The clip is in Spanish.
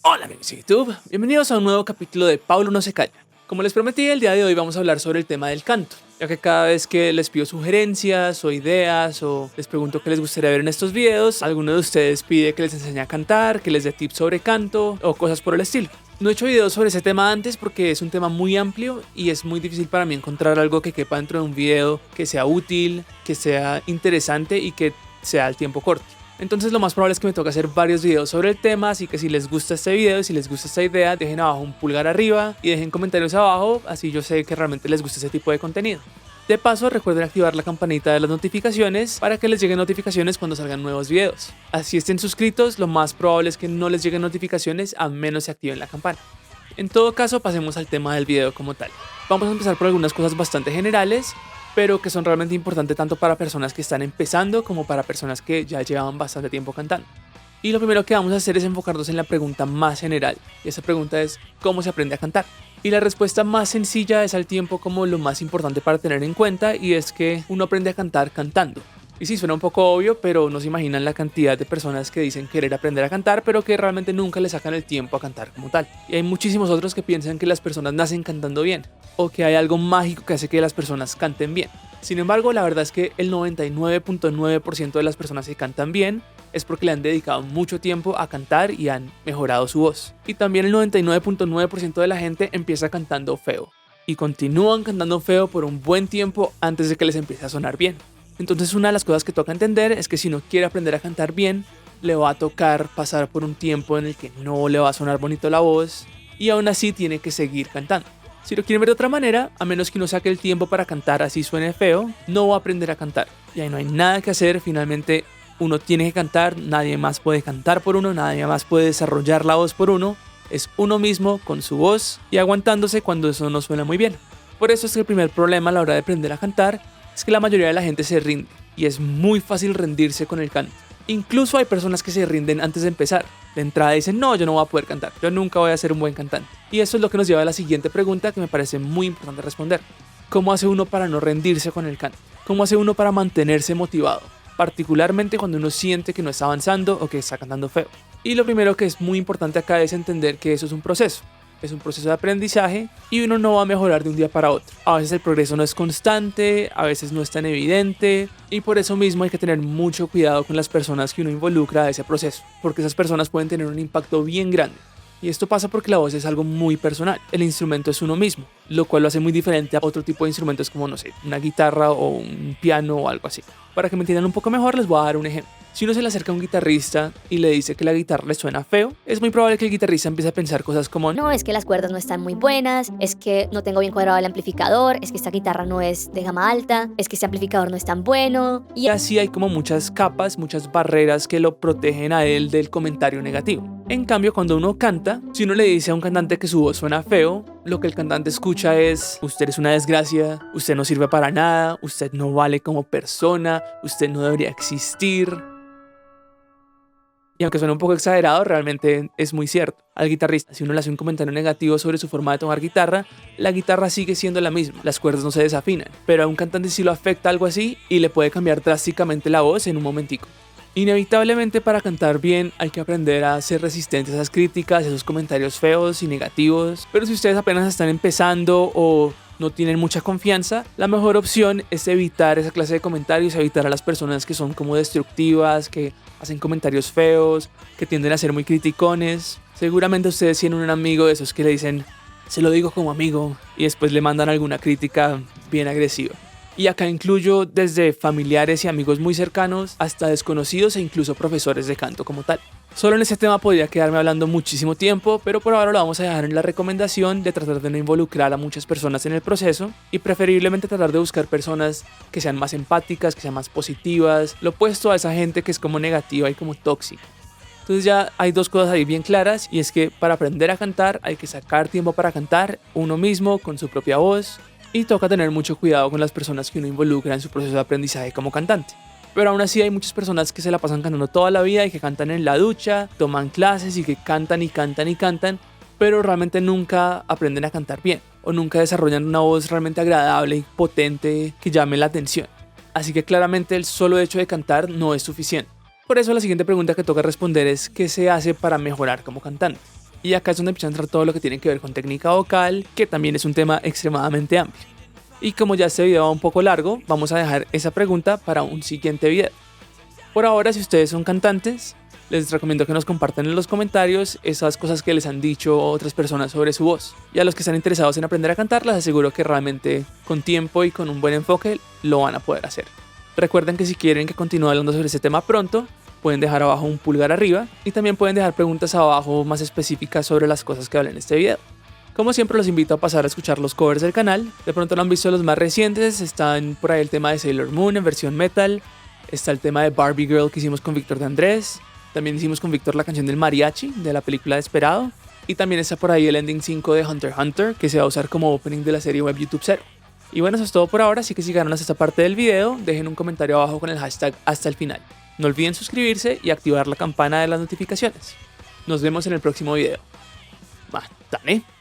Hola amigos de YouTube, bienvenidos a un nuevo capítulo de Paulo no se calla. Como les prometí, el día de hoy vamos a hablar sobre el tema del canto, ya que cada vez que les pido sugerencias o ideas o les pregunto qué les gustaría ver en estos videos, alguno de ustedes pide que les enseñe a cantar, que les dé tips sobre canto o cosas por el estilo. No he hecho videos sobre ese tema antes porque es un tema muy amplio y es muy difícil para mí encontrar algo que quepa dentro de un video, que sea útil, que sea interesante y que sea al tiempo corto. Entonces lo más probable es que me toque hacer varios videos sobre el tema, así que si les gusta este video y si les gusta esta idea, dejen abajo un pulgar arriba y dejen comentarios abajo, así yo sé que realmente les gusta ese tipo de contenido. De paso, recuerden activar la campanita de las notificaciones para que les lleguen notificaciones cuando salgan nuevos videos. Así estén suscritos, lo más probable es que no les lleguen notificaciones a menos se activen la campana. En todo caso, pasemos al tema del video como tal. Vamos a empezar por algunas cosas bastante generales, pero que son realmente importantes tanto para personas que están empezando como para personas que ya llevan bastante tiempo cantando. Y lo primero que vamos a hacer es enfocarnos en la pregunta más general, y esa pregunta es ¿cómo se aprende a cantar? Y la respuesta más sencilla es al tiempo como lo más importante para tener en cuenta, y es que uno aprende a cantar cantando. Y sí, suena un poco obvio, pero no se imaginan la cantidad de personas que dicen querer aprender a cantar, pero que realmente nunca le sacan el tiempo a cantar como tal. Y hay muchísimos otros que piensan que las personas nacen cantando bien, o que hay algo mágico que hace que las personas canten bien. Sin embargo, la verdad es que el 99.9% de las personas que cantan bien es porque le han dedicado mucho tiempo a cantar y han mejorado su voz. Y también el 99.9% de la gente empieza cantando feo, y continúan cantando feo por un buen tiempo antes de que les empiece a sonar bien. Entonces una de las cosas que toca entender es que si uno quiere aprender a cantar bien, le va a tocar pasar por un tiempo en el que no le va a sonar bonito la voz y aún así tiene que seguir cantando. Si lo quieren ver de otra manera, a menos que uno saque el tiempo para cantar así suene feo, no va a aprender a cantar. Y ahí no hay nada que hacer, finalmente uno tiene que cantar, nadie más puede cantar por uno, nadie más puede desarrollar la voz por uno, es uno mismo con su voz y aguantándose cuando eso no suena muy bien. Por eso es que el primer problema a la hora de aprender a cantar es que la mayoría de la gente se rinde y es muy fácil rendirse con el canto. Incluso hay personas que se rinden antes de empezar. De entrada dicen, no, yo no voy a poder cantar, yo nunca voy a ser un buen cantante. Y eso es lo que nos lleva a la siguiente pregunta que me parece muy importante responder. ¿Cómo hace uno para no rendirse con el canto? ¿Cómo hace uno para mantenerse motivado? Particularmente cuando uno siente que no está avanzando o que está cantando feo. Y lo primero que es muy importante acá es entender que eso es un proceso. Es un proceso de aprendizaje y uno no va a mejorar de un día para otro. A veces el progreso no es constante, a veces no es tan evidente y por eso mismo hay que tener mucho cuidado con las personas que uno involucra a ese proceso, porque esas personas pueden tener un impacto bien grande. Y esto pasa porque la voz es algo muy personal. El instrumento es uno mismo, lo cual lo hace muy diferente a otro tipo de instrumentos como, no sé, una guitarra o un piano o algo así. Para que me entiendan un poco mejor, les voy a dar un ejemplo. Si uno se le acerca a un guitarrista y le dice que la guitarra le suena feo, es muy probable que el guitarrista empiece a pensar cosas como no, es que las cuerdas no están muy buenas, es que no tengo bien cuadrado el amplificador, es que esta guitarra no es de gama alta, es que este amplificador no es tan bueno. Y así hay como muchas capas, muchas barreras que lo protegen a él del comentario negativo. En cambio, cuando uno canta, si uno le dice a un cantante que su voz suena feo, lo que el cantante escucha es: usted es una desgracia, usted no sirve para nada, usted no vale como persona, usted no debería existir. Y aunque suene un poco exagerado, realmente es muy cierto. Al guitarrista, si uno le hace un comentario negativo sobre su forma de tocar guitarra, la guitarra sigue siendo la misma, las cuerdas no se desafinan, pero a un cantante sí lo afecta algo así y le puede cambiar drásticamente la voz en un momentico. Inevitablemente, para cantar bien hay que aprender a ser resistentes a esas críticas, a esos comentarios feos y negativos, pero si ustedes apenas están empezando o no tienen mucha confianza, la mejor opción es evitar esa clase de comentarios, evitar a las personas que son como destructivas, que hacen comentarios feos, que tienden a ser muy criticones. Seguramente ustedes tienen un amigo de esos que le dicen, se lo digo como amigo, y después le mandan alguna crítica bien agresiva. Y acá incluyo desde familiares y amigos muy cercanos hasta desconocidos e incluso profesores de canto como tal. Solo en este tema podría quedarme hablando muchísimo tiempo, pero por ahora lo vamos a dejar en la recomendación de tratar de no involucrar a muchas personas en el proceso y preferiblemente tratar de buscar personas que sean más empáticas, que sean más positivas, lo opuesto a esa gente que es como negativa y como tóxica. Entonces ya hay dos cosas ahí bien claras, y es que para aprender a cantar hay que sacar tiempo para cantar uno mismo con su propia voz, y toca tener mucho cuidado con las personas que uno involucra en su proceso de aprendizaje como cantante. Pero aún así hay muchas personas que se la pasan cantando toda la vida y que cantan en la ducha, toman clases y que cantan y cantan y cantan, pero realmente nunca aprenden a cantar bien o nunca desarrollan una voz realmente agradable y potente que llame la atención. Así que claramente el solo hecho de cantar no es suficiente. Por eso la siguiente pregunta que toca responder es ¿qué se hace para mejorar como cantante? Y acá es donde empieza a entrar todo lo que tiene que ver con técnica vocal, que también es un tema extremadamente amplio. Y como ya este video va un poco largo, vamos a dejar esa pregunta para un siguiente video. Por ahora, si ustedes son cantantes, les recomiendo que nos compartan en los comentarios esas cosas que les han dicho otras personas sobre su voz. Y a los que están interesados en aprender a cantar, les aseguro que realmente con tiempo y con un buen enfoque lo van a poder hacer. Recuerden que si quieren que continúe hablando sobre este tema pronto, pueden dejar abajo un pulgar arriba y también pueden dejar preguntas abajo más específicas sobre las cosas que hablé en este video. Como siempre, los invito a pasar a escuchar los covers del canal. De pronto no han visto los más recientes, están por ahí el tema de Sailor Moon en versión metal, está el tema de Barbie Girl que hicimos con Víctor de Andrés, también hicimos con Víctor la canción del mariachi de la película Desperado, y también está por ahí el ending 5 de Hunter x Hunter que se va a usar como opening de la serie web YouTube 0. Y bueno, eso es todo por ahora, así que si llegaron hasta esta parte del video, dejen un comentario abajo con el hashtag hasta el final. No olviden suscribirse y activar la campana de las notificaciones. Nos vemos en el próximo video. ¡Matane!